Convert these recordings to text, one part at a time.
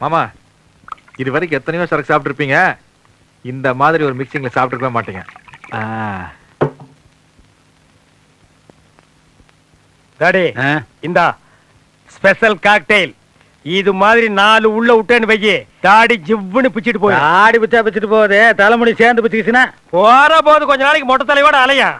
மாமா இது வரைக்கும் எத்தனையோ சரக்கு சாப்பிட்டு இருப்பீங்க, இந்த மாதிரி ஒரு மிக்சிங்ல சாப்பிட்டுருக்கவே மாட்டீங்க. டாடி இந்தா ஸ்பெஷல் காக்டெயில். இது மாதிரி 4 உள்ள விட்டேன்னு வைக்கி, தாடி ஜிவ்வுன்னு பிச்சுட்டு போய். தாடி பிச்சா பிச்சுட்டு போகுது, தலைமுடி சேர்ந்து பிச்சுக்கிச்சுன்னா போற போது கொஞ்ச நாளைக்கு மொட்டை தலையோட அலையா.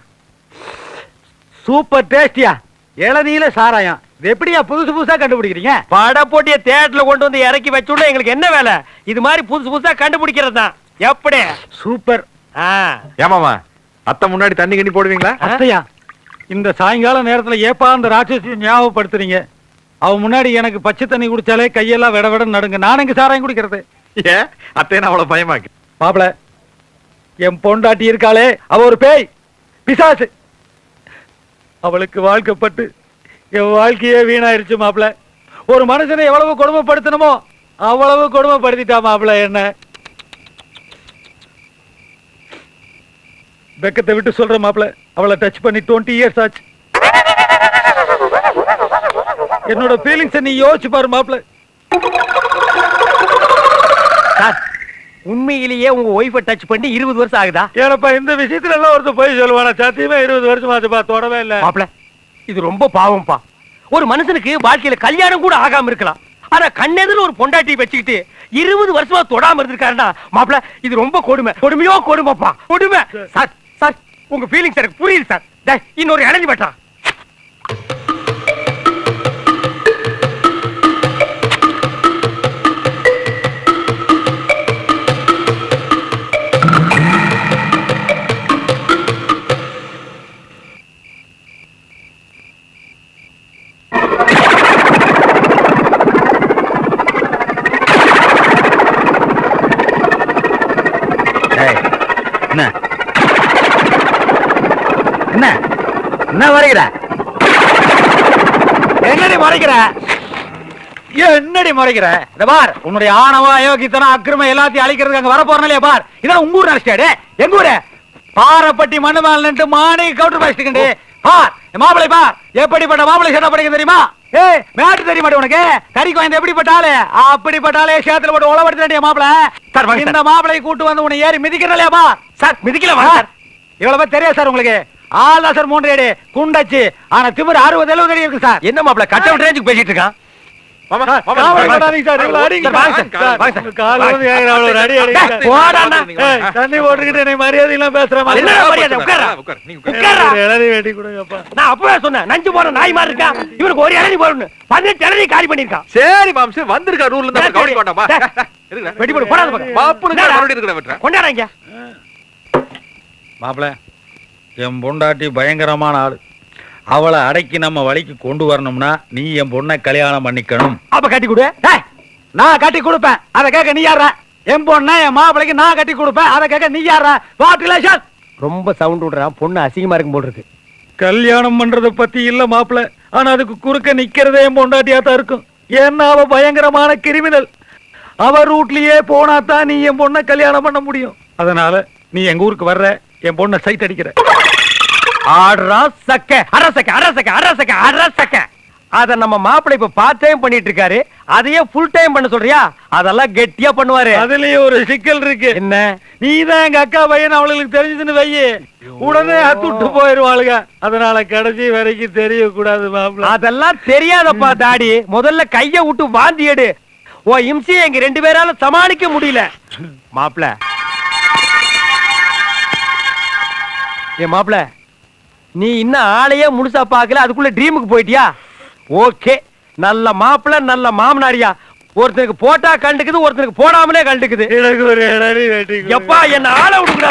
சூப்பர் டேஸ்டியா இளநீல சாராயம். இது எப்படியா புதுசு புதுசா கண்டுபிடிக்கிறீங்க? பட போட்டிய தேட்டர்ல கொண்டு வந்து இறக்கி வச்சுள்ள எங்களுக்கு என்ன வேலை? இது மாதிரி புதுசு புதுசா கண்டுபிடிக்கிறது தான். எப்படி சூப்பர். ஏமாமா அத்தை முன்னாடி தண்ணி கண்ணி போடுவீங்களா? அத்தையா, இந்த சாயங்கால நேரத்துல ஏப்பா அந்த ராட்சசியை ஞாபகப்படுத்துறீங்க? அவ முன்னாடி எனக்கு பச்சை தண்ணி குடிச்சாலே கையெல்லாம் விட விட நடுங்க. நான் எங்க சாராயம் குடிக்கிறது? ஏன் அத்தையை அவ்வளவு பயமாக்கு? மாப்பிள, என் பொண்டாட்டி இருக்காளே, அவ ஒரு பேய் பிசாசு. அவளுக்கு வாழ்க்கப்பட்டு என் வாழ்க்கையே வீணாயிருச்சு மாப்பிள. ஒரு மனுஷனை எவ்வளவு கொடுமைப்படுத்தணுமோ அவ்வளவு கொடுமைப்படுத்திட்டா மாப்பிள. என்ன வெக்கத்தை விட்டு சொல்ற மாப்பிள, அவளை டச் பண்ணி 20 இயர்ஸ் ஆச்சு. என்னோட ஃபீலிங்ஸ் நீ யோசிச்சு பாரு மாப்பிள. உண்மையிலேயே உங்க ஒய்ஃபை டச் பண்ணி 20 வருஷம் ஆகுதா? ஏனப்பா இந்த விஷயத்துல எல்லாம் ஒருத்தர் போய் சொல்லுவானா? சத்தியமா 20 வருஷம் ஆச்சுப்பா, தொடவே இல்ல மாப்பிள. இது ரொம்ப பாவம்பா. ஒரு மனுஷனுக்கு வாழ்க்கையில கல்யாணம் கூட ஆகாம இருக்கலாம், ஆனா கண்ணெதிர ஒரு பொண்டாட்டி வச்சுக்கிட்டு 20 வருஷமா தொடாம இருந்திருக்காருன்னா மாப்பிள, இது ரொம்ப கொடுமை. கொடுமையோ கொடுமைப்பா, கொடுமை. சார் சார், உங்க ஃபீலிங்ஸ் எனக்கு புரியுது சார். இன்னொரு இணைஞ்சு பட்டா. என்ன வரைகிற? என்னடி மறைக்கிற? என்னடி மறைக்கிற? இந்த பார், உன்னுடைய ஆணவம் அயோக்கியத்தனம் அக்கிரமம் எல்லாத்தையும் அழிக்கிறதுக்கு அங்க வர போறனாலே பார். இதான் உங்க ஊர் நினைச்சாடு. எங்க ஊரு பாரப்பட்டி மண்ணு மேல நின்று மாணி கவுண்டர் பேசிட்டு பார். மாப்பிளை பார், எப்படிப்பட்ட மாப்பிளை சேட்டை படிக்க தெரியுமா? ஏய் மேட்டு தெரிய மாட்டேன் உனக்கு? கறி கோயந்த எப்படிப்பட்டாலே அப்படிப்பட்டாலே சேத்துல போட்டு உழவடுத்த மாப்பிளை. இந்த மாப்பிளை கூட்டு வந்து உன்னை ஏறி மிதிக்கிறலையா பார். Sir மிதிக்கல sir. இவ்வளவு தெரியாது சார் உங்களுக்கு? ஆள் தான் சார் 3 அடி குண்டாச்சு, ஆனா திமிர் 60-70 அடி இருக்கு சார். என்ன மாப்பிள கட் அவுட் ரேஞ்சுக்கு பேசிட்டு இருக்கான்? தண்ணி போட்டுக்கிட்டு என்னை மரியாதை எல்லாம் பேசுற மாதிரி. நான் அப்பவே சொன்னேன், நஞ்சு போற நாய் மாதிரி இருக்கா, இவனுக்கு ஒரு இளநீ போடணும். 18 இளநீ காலி பண்ணிருக்கான். சரி மாம்சே, வந்திருக்கா ரூல்ல இருந்து கவனிக்க மாட்டாமா? வெடி போடு போடாத பாரு. பாப்புனுக்கு மறுபடியும் இருக்கற வெட்ற. கொண்டாடங்க. மாப்ள, என் பொண்டாட்டி பயங்கரமான ஆளு. அவளை அடக்கி நம்ம வழிக்கு கொண்டு வரணும்னா நீ என் பொண்ணை கல்யாணம் பண்ணிக்கணும். அப்ப கட்டி கொடு. நான் கட்டி கொடுப்பேன், அதை கேட்க நீ யாரா? என் பொண்ணை என் மாப்பிளைக்கு நான் கட்டி கொடுப்பேன், அதை கேட்க நீ யாரா? What relation? ரொம்ப சவுண்ட் விடுறான், பொண்ணு அசிங்கமா இருக்கும் போல இருக்கு. கல்யாணம் பண்றத பத்தி இல்ல மாப்பிள, ஆனா அதுக்கு குறுக்க நிக்கிறதே என் பொண்டாட்டியா தான் இருக்கும். ஏன்னா அவ பயங்கரமான கிரிமினல். அவ ரூட்லயே போனா தான் நீ என் பொண்ணை கல்யாணம் பண்ண முடியும். அதனால நீ எங்க ஊருக்கு வர்ற, என் பொண்ணை சைட் அடிக்கிற. அத நம்ம மாப்பிள்ளை இப்ப பார்ட் டைம் பண்ணிட்டு இருக்காரு, அதையே ஃபுல் டைம் பண்ண சொல்றியா? அதெல்லாம் கெட்டியா பண்ணுவாரு. அதுலயே ஒரு சிக்கல் இருக்கு. என்ன? நீதான் எங்க அக்கா பையன் அவளுக்கு தெரிஞ்சதுன்னு வையே, உடனே அத்துட்டு போயிருவாளுங்க. அதனால கடைசி வரைக்கும் தெரியக்கூடாது மாப்பிள்ள. அதெல்லாம் தெரியாதப்பா தாடி. முதல்ல கைய விட்டு வாந்தி எடு. ஓ இம்சியை எங்க 2 பேரால சமாளிக்க முடியல. மாப்பிள்ள, ஏ மாப்பிள்ள, நீ இன்னும் ஆளையே முழுசா பாக்கல, அதுக்குள்ள ட்ரீமுக்கு போயிட்டியா? ஓகே, நல்ல மாப்பிள்ள நல்ல மாமனாரியா. ஒருத்தனுக்கு போட்டா கண்டுக்குது, ஒருத்தனுக்கு போடாமலே கண்டுக்குது. எனக்கு ஒரு இளநீ வெட்டி. எப்பா என்ன ஆளை விடுங்க.